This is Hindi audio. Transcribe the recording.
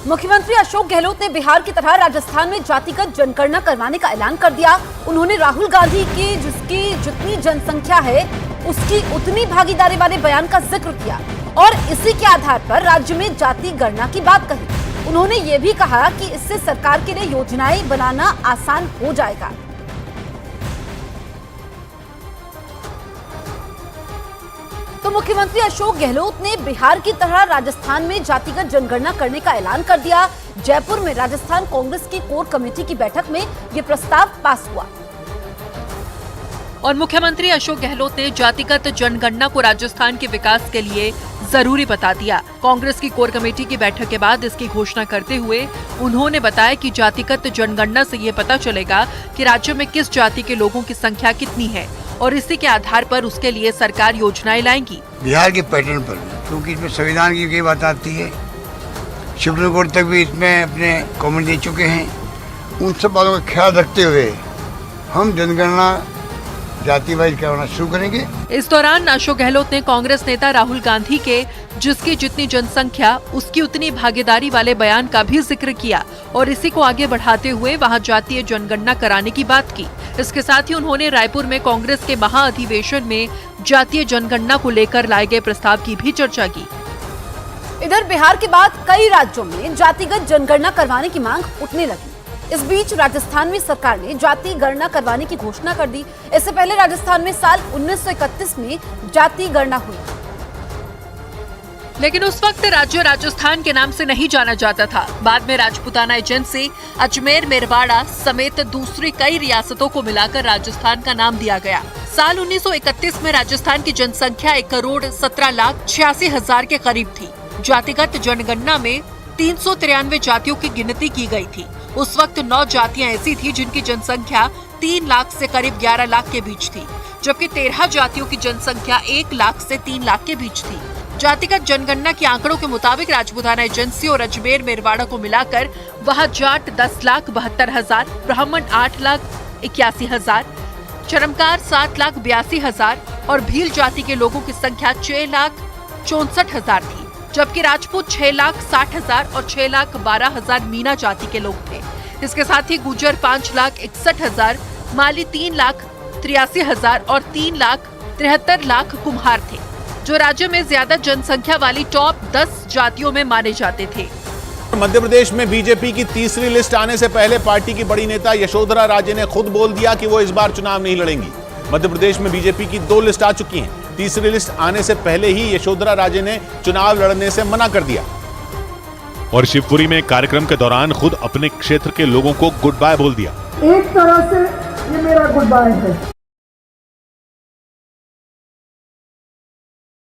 मुख्यमंत्री अशोक गहलोत ने बिहार की तरह राजस्थान में जातिगत जनगणना करवाने का ऐलान कर दिया। उन्होंने राहुल गांधी की जिसकी जितनी जनसंख्या है उसकी उतनी भागीदारी वाले बयान का जिक्र किया और इसी के आधार पर राज्य में जाति गणना की बात कही। उन्होंने ये भी कहा कि इससे सरकार के लिए योजनाएं बनाना आसान हो जाएगा। तो मुख्यमंत्री अशोक गहलोत ने बिहार की तरह राजस्थान में जातिगत जनगणना करने का ऐलान कर दिया। जयपुर में राजस्थान कांग्रेस की कोर कमेटी की बैठक में यह प्रस्ताव पास हुआ और मुख्यमंत्री अशोक गहलोत ने जातिगत जनगणना को राजस्थान के विकास के लिए जरूरी बता दिया। कांग्रेस की कोर कमेटी की बैठक के बाद इसकी घोषणा करते हुए उन्होंने बताया कि जातिगत जनगणना से ये पता चलेगा कि राज्य में किस जाति के लोगों की संख्या कितनी है और इसी के आधार पर उसके लिए सरकार योजनाएं लाएगी। बिहार के पैटर्न पर, क्योंकि इसमें संविधान की कई बात आती है, सुप्रीम कोर्ट तक भी इसमें अपने कमेंट दे चुके हैं। उन सब बातों का ख्याल रखते हुए हम जनगणना जाति वाइज करवाना शुरू करेंगे। इस दौरान अशोक गहलोत ने कांग्रेस नेता राहुल गांधी के जिसकी जितनी जनसंख्या उसकी उतनी भागीदारी वाले बयान का भी जिक्र किया और इसी को आगे बढ़ाते हुए वहां जातीय जनगणना कराने की बात की। इसके साथ ही उन्होंने रायपुर में कांग्रेस के महाअधिवेशन में जातीय जनगणना को लेकर लाए गए प्रस्ताव की भी चर्चा की। इधर बिहार के बाद कई राज्यों में जातिगत जनगणना करवाने की मांग उठने लगी। इस बीच राजस्थान में सरकार ने जाति गणना करवाने की घोषणा कर दी। इससे पहले राजस्थान में साल 1931 में जाति गणना हुई, लेकिन उस वक्त राज्य राजस्थान के नाम से नहीं जाना जाता था। बाद में राजपूताना एजेंसी अजमेर मेरवाड़ा समेत दूसरी कई रियासतों को मिलाकर राजस्थान का नाम दिया गया। साल 1931 में राजस्थान की जनसंख्या 1,17,86,000 के करीब थी। जातिगत जनगणना में 393 जातियों की गिनती की गई थी। उस वक्त 9 जातियां ऐसी थी जिनकी जनसंख्या 3 लाख से करीब 11 लाख के बीच थी, जबकि 13 जातियों की जनसंख्या 1 लाख से 3 लाख के बीच थी। जातिगत जनगणना के आंकड़ों के मुताबिक राजपूताना एजेंसी और अजमेर मेरवाड़ा को मिलाकर वहां जाट 10,72,000, ब्राह्मण 8,81,000, चरमकार 7,82,000 और भील जाति के लोगों की संख्या 6,64,000 थी, जबकि राजपूत 6,60,000 और 6,12,000 मीना जाति के लोग थे। इसके साथ ही गुर्जर 5,61,000, माली 3,83,000 और 3,73,00,000 कुम्हार थे, जो राज्य में ज्यादा जनसंख्या वाली टॉप 10 जातियों में माने जाते थे। मध्य प्रदेश में बीजेपी की तीसरी लिस्ट आने से पहले पार्टी की बड़ी नेता यशोधरा राजे ने खुद बोल दिया कि वो इस बार चुनाव नहीं लड़ेंगी। मध्य प्रदेश में बीजेपी की 2 लिस्ट आ चुकी हैं। तीसरी लिस्ट आने से पहले ही यशोधरा राजे ने चुनाव लड़ने से मना कर दिया और शिवपुरी में कार्यक्रम के दौरान खुद अपने क्षेत्र के लोगों को गुड बाय बोल दिया। एक तरह से ये मेरा गुड बाय है।